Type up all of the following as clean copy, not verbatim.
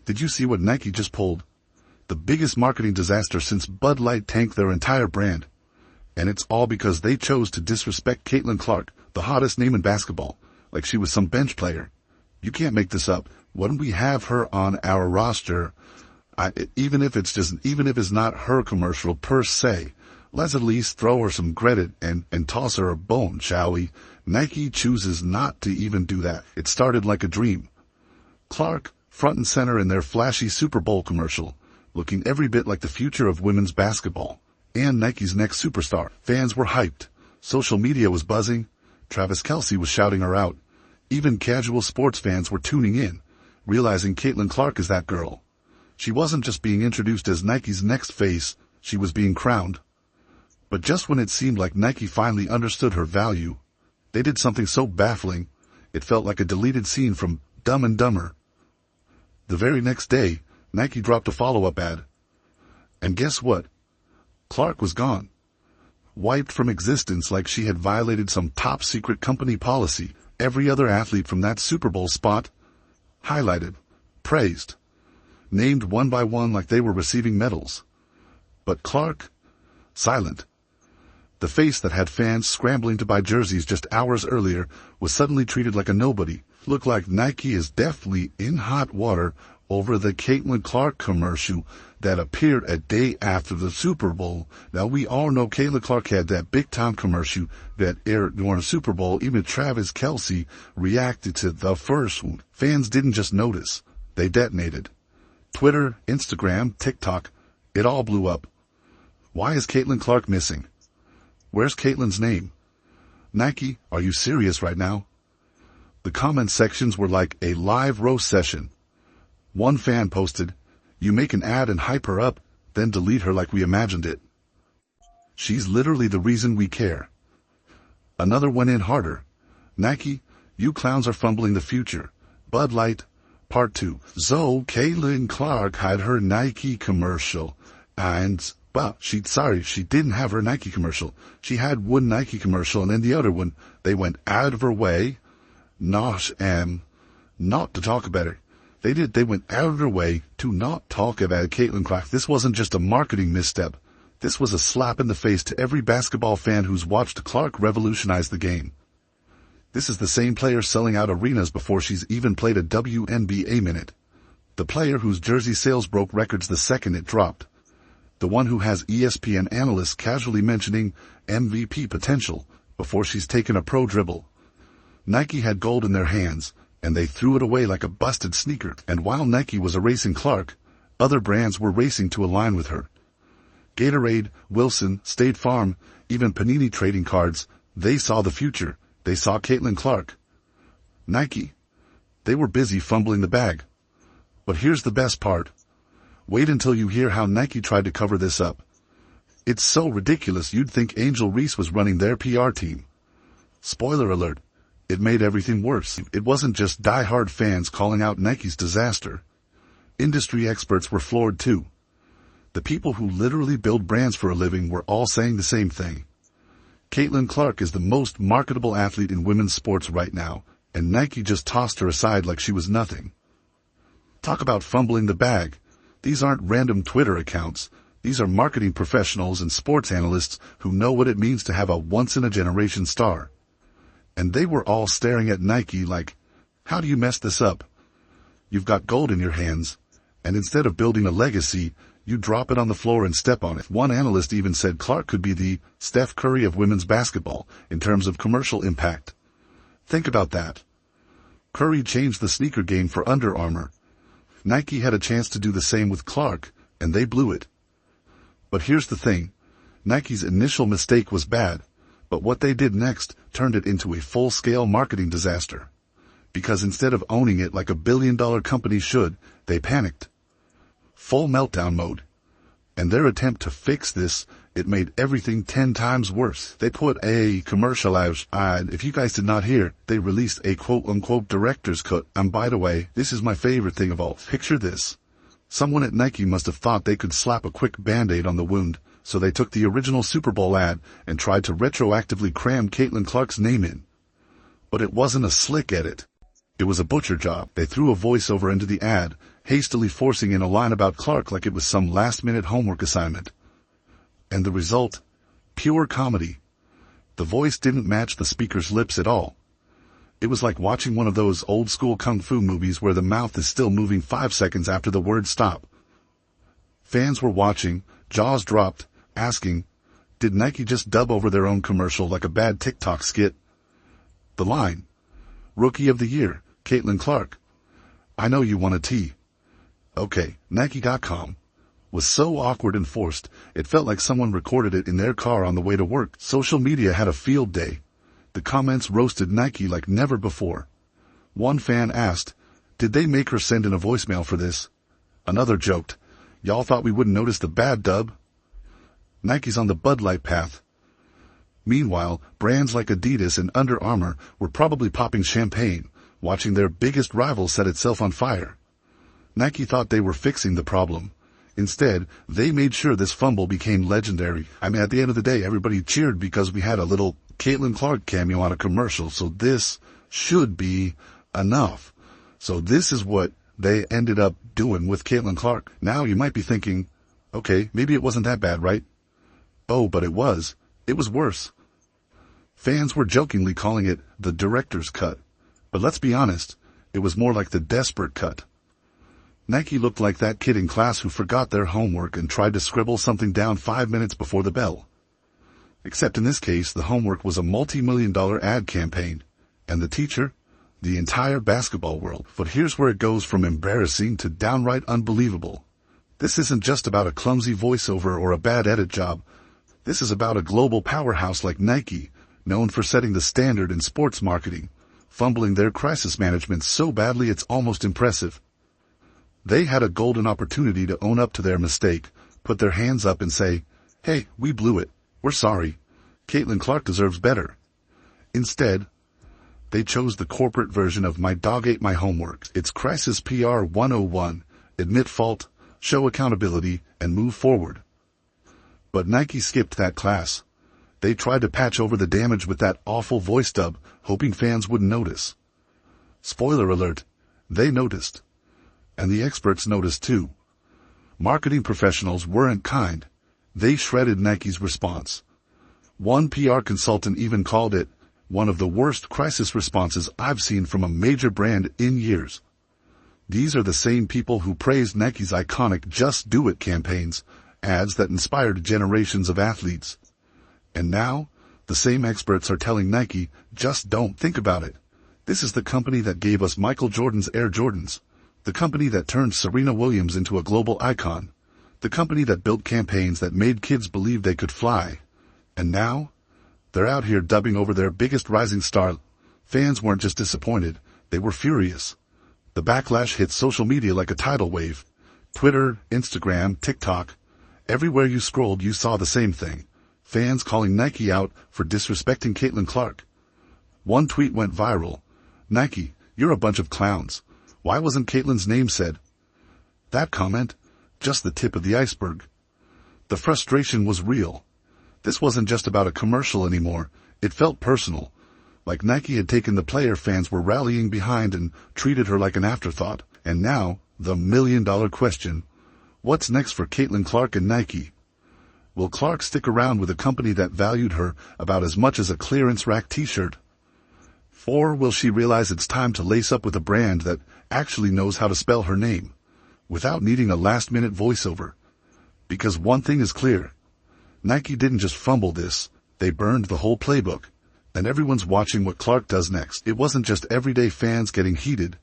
Did you see what Nike just pulled? The biggest marketing disaster since Bud Light tanked their entire brand. And it's all because they chose to disrespect Caitlin Clark, the hottest name in basketball, like she was some bench player. You can't make this up. When we have her on our roster, even if it's not her commercial per se, let's at least throw her some credit and toss her a bone, shall we? Nike chooses not to even do that. It started like a dream. Clark, front and center in their flashy Super Bowl commercial, looking every bit like the future of women's basketball, and Nike's next superstar. Fans were hyped. Social media was buzzing. Travis Kelce was shouting her out. Even casual sports fans were tuning in, realizing Caitlin Clark is that girl. She wasn't just being introduced as Nike's next face, she was being crowned. But just when it seemed like Nike finally understood her value, they did something so baffling, it felt like a deleted scene from Dumb and Dumber. The very next day, Nike dropped a follow-up ad. And guess what? Clark was gone. Wiped from existence like she had violated some top-secret company policy. Every other athlete from that Super Bowl spot, highlighted, praised, named one by one like they were receiving medals. But Clark, silent. The face that had fans scrambling to buy jerseys just hours earlier was suddenly treated like a nobody. Looked like Nike is definitely in hot water over the Caitlin Clark commercial that appeared a day after the Super Bowl. Now we all know Caitlin Clark had that big-time commercial that aired during the Super Bowl. Even Travis Kelce reacted to the first one. Fans didn't just notice, they detonated. Twitter, Instagram, TikTok, it all blew up. Why is Caitlin Clark missing? Where's Caitlin's name? Nike, are you serious right now? The comment sections were like a live roast session. One fan posted, "You make an ad and hype her up, then delete her like we imagined it. She's literally the reason we care." Another went in harder. "Nike, you clowns are fumbling the future. Bud Light, Part 2. So Caitlin Clark had her Nike commercial, and she didn't have her Nike commercial. She had one Nike commercial, and then the other one, they went out of her way not to talk about her. They went out of their way to not talk about Caitlin Clark. This wasn't just a marketing misstep. This was a slap in the face to every basketball fan who's watched Clark revolutionize the game. This is the same player selling out arenas before she's even played a WNBA minute. The player whose jersey sales broke records the second it dropped. The one who has ESPN analysts casually mentioning MVP potential before she's taken a pro dribble. Nike had gold in their hands, and they threw it away like a busted sneaker. And while Nike was erasing Clark, other brands were racing to align with her. Gatorade, Wilson, State Farm, even Panini trading cards, they saw the future. They saw Caitlin Clark. Nike, they were busy fumbling the bag. But here's the best part. Wait until you hear how Nike tried to cover this up. It's so ridiculous you'd think Angel Reese was running their PR team. Spoiler alert, it made everything worse. It wasn't just die-hard fans calling out Nike's disaster. Industry experts were floored too. The people who literally build brands for a living were all saying the same thing. Caitlin Clark is the most marketable athlete in women's sports right now, and Nike just tossed her aside like she was nothing. Talk about fumbling the bag. These aren't random Twitter accounts. These are marketing professionals and sports analysts who know what it means to have a once-in-a-generation star. And they were all staring at Nike like, how do you mess this up? You've got gold in your hands, and instead of building a legacy, you drop it on the floor and step on it. One analyst even said Clark could be the Steph Curry of women's basketball in terms of commercial impact. Think about that. Curry changed the sneaker game for Under Armour. Nike had a chance to do the same with Clark, and they blew it. But here's the thing. Nike's initial mistake was bad, but what they did next turned it into a full-scale marketing disaster. Because instead of owning it like a billion-dollar company should, they panicked. Full meltdown mode. And their attempt to fix this, it made everything 10 times worse. They put a commercial out, and if you guys did not hear, they released a quote-unquote director's cut. And by the way, this is my favorite thing of all. Picture this. Someone at Nike must have thought they could slap a quick Band-Aid on the wound, so they took the original Super Bowl ad and tried to retroactively cram Caitlin Clark's name in. But it wasn't a slick edit. It was a butcher job. They threw a voiceover into the ad, hastily forcing in a line about Clark like it was some last-minute homework assignment. And the result? Pure comedy. The voice didn't match the speaker's lips at all. It was like watching one of those old-school kung fu movies where the mouth is still moving 5 seconds after the words stop. Fans were watching, jaws dropped, asking, did Nike just dub over their own commercial like a bad TikTok skit? The line, Rookie of the Year, Caitlin Clark. I know you want a T. Okay, Nike.com. Was so awkward and forced, it felt like someone recorded it in their car on the way to work. Social media had a field day. The comments roasted Nike like never before. One fan asked, did they make her send in a voicemail for this? Another joked, y'all thought we wouldn't notice the bad dub? Nike's on the Bud Light path. Meanwhile, brands like Adidas and Under Armour were probably popping champagne, watching their biggest rival set itself on fire. Nike thought they were fixing the problem. Instead, they made sure this fumble became legendary. I mean, at the end of the day, everybody cheered because we had a little Caitlin Clark cameo on a commercial, so this should be enough. So this is what they ended up doing with Caitlin Clark. Now you might be thinking, okay, maybe it wasn't that bad, right? Oh, but it was. It was worse. Fans were jokingly calling it the director's cut. But let's be honest, it was more like the desperate cut. Nike looked like that kid in class who forgot their homework and tried to scribble something down 5 minutes before the bell. Except in this case, the homework was a multi-million-dollar ad campaign. And the teacher? The entire basketball world. But here's where it goes from embarrassing to downright unbelievable. This isn't just about a clumsy voiceover or a bad edit job. This is about a global powerhouse like Nike, known for setting the standard in sports marketing, fumbling their crisis management so badly it's almost impressive. They had a golden opportunity to own up to their mistake, put their hands up and say, hey, we blew it. We're sorry. Caitlin Clark deserves better. Instead, they chose the corporate version of my dog ate my homework. It's Crisis PR 101, admit fault, show accountability, and move forward. But Nike skipped that class. They tried to patch over the damage with that awful voice dub, hoping fans wouldn't notice. Spoiler alert, they noticed. And the experts noticed too. Marketing professionals weren't kind. They shredded Nike's response. One PR consultant even called it one of the worst crisis responses I've seen from a major brand in years. These are the same people who praised Nike's iconic Just Do It campaigns, ads that inspired generations of athletes. And now, the same experts are telling Nike, just don't think about it. This is the company that gave us Michael Jordan's Air Jordans. The company that turned Serena Williams into a global icon. The company that built campaigns that made kids believe they could fly. And now, they're out here dubbing over their biggest rising star. Fans weren't just disappointed, they were furious. The backlash hit social media like a tidal wave. Twitter, Instagram, TikTok. Everywhere you scrolled you saw the same thing. Fans calling Nike out for disrespecting Caitlin Clark. One tweet went viral. Nike, you're a bunch of clowns. Why wasn't Caitlin's name said? That comment, just the tip of the iceberg. The frustration was real. This wasn't just about a commercial anymore. It felt personal. Like Nike had taken the player fans were rallying behind and treated her like an afterthought. And now, the million-dollar question. What's next for Caitlin Clark and Nike? Will Clark stick around with a company that valued her about as much as a clearance rack t-shirt? Or will she realize it's time to lace up with a brand that actually knows how to spell her name, without needing a last-minute voiceover? Because one thing is clear. Nike didn't just fumble this, they burned the whole playbook. And everyone's watching what Clark does next. It wasn't just everyday fans getting heated.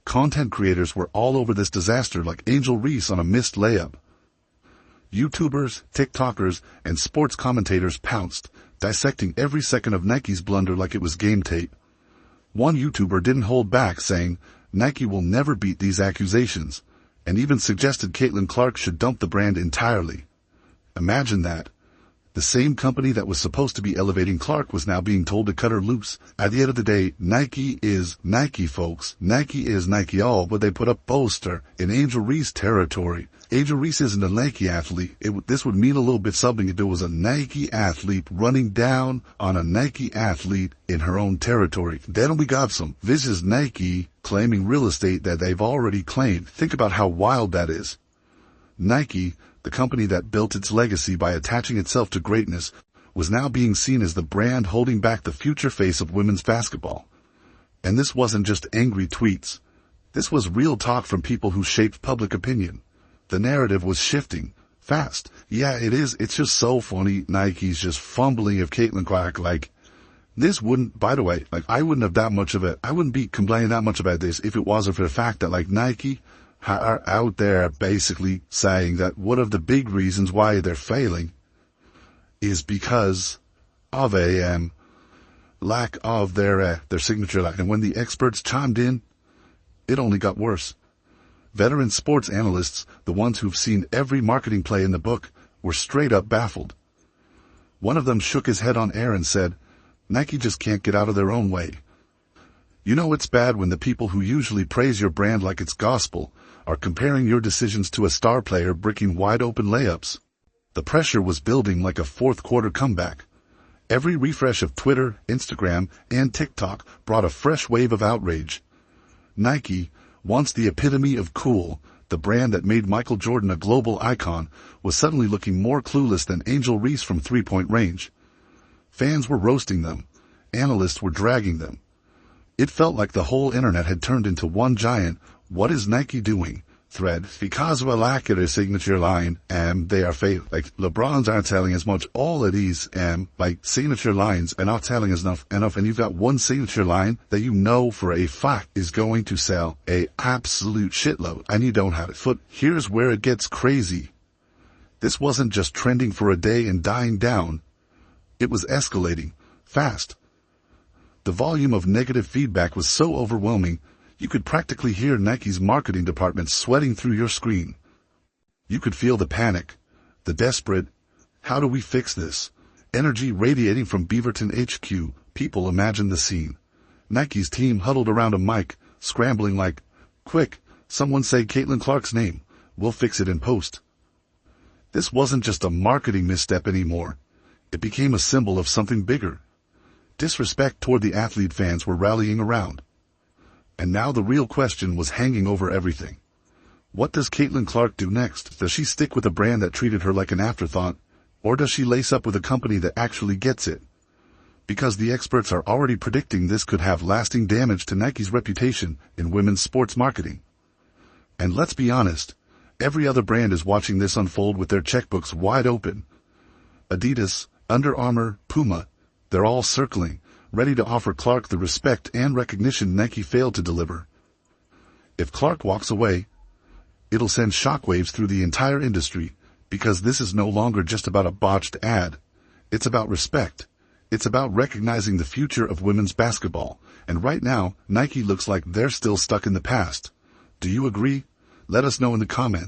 Content creators were all over this disaster like Angel Reese on a missed layup. YouTubers, TikTokers, and sports commentators pounced, dissecting every second of Nike's blunder like it was game tape. One YouTuber didn't hold back, saying, Nike will never beat these accusations, and even suggested Caitlin Clark should dump the brand entirely. Imagine that. The same company that was supposed to be elevating Clark was now being told to cut her loose. At the end of the day, Nike is Nike, folks. Nike is Nike all, but they put a poster in Angel Reese territory. Angel Reese isn't a Nike athlete. This would mean a little bit something if there was a Nike athlete running down on a Nike athlete in her own territory. Then we got some. This is Nike claiming real estate that they've already claimed. Think about how wild that is. Nike, the company that built its legacy by attaching itself to greatness, was now being seen as the brand holding back the future face of women's basketball. And this wasn't just angry tweets. This was real talk from people who shaped public opinion. The narrative was shifting fast. Yeah, it is. It's just so funny. Nike's just fumbling of Caitlin Clark. This wouldn't, by the way, I wouldn't have that much of it. I wouldn't be complaining that much about this if it wasn't for the fact that Nike are out there basically saying that one of the big reasons why they're failing is because of a lack of their signature line. And when the experts chimed in, it only got worse. Veteran sports analysts, the ones who've seen every marketing play in the book, were straight up baffled. One of them shook his head on air and said, Nike just can't get out of their own way. You know it's bad when the people who usually praise your brand like it's gospel are comparing your decisions to a star player bricking wide-open layups. The pressure was building like a fourth-quarter comeback. Every refresh of Twitter, Instagram, and TikTok brought a fresh wave of outrage. Nike, once the epitome of cool, the brand that made Michael Jordan a global icon, was suddenly looking more clueless than Angel Reese from three-point range. Fans were roasting them. Analysts were dragging them. It felt like the whole internet had turned into one giant, "What is Nike doing?" thread. Because of a lack of their signature line, they are failing. LeBron's aren't telling as much. All of these, signature lines are not telling us enough. And you've got one signature line that you know for a fact is going to sell a absolute shitload, and you don't have it. But here's where it gets crazy. This wasn't just trending for a day and dying down. It was escalating fast. The volume of negative feedback was so overwhelming, you could practically hear Nike's marketing department sweating through your screen. You could feel the panic, the desperate, "How do we fix this?" energy radiating from Beaverton HQ. People imagined the scene. Nike's team huddled around a mic, scrambling "Quick, someone say Caitlin Clark's name. We'll fix it in post." This wasn't just a marketing misstep anymore. It became a symbol of something bigger. Disrespect toward the athlete fans were rallying around. And now the real question was hanging over everything. What does Caitlin Clark do next? Does she stick with a brand that treated her like an afterthought, or does she lace up with a company that actually gets it? Because the experts are already predicting this could have lasting damage to Nike's reputation in women's sports marketing. And let's be honest, every other brand is watching this unfold with their checkbooks wide open. Adidas, Under Armour, Puma, they're all circling, ready to offer Clark the respect and recognition Nike failed to deliver. If Clark walks away, it'll send shockwaves through the entire industry, because this is no longer just about a botched ad. It's about respect. It's about recognizing the future of women's basketball. And right now, Nike looks like they're still stuck in the past. Do you agree? Let us know in the comments.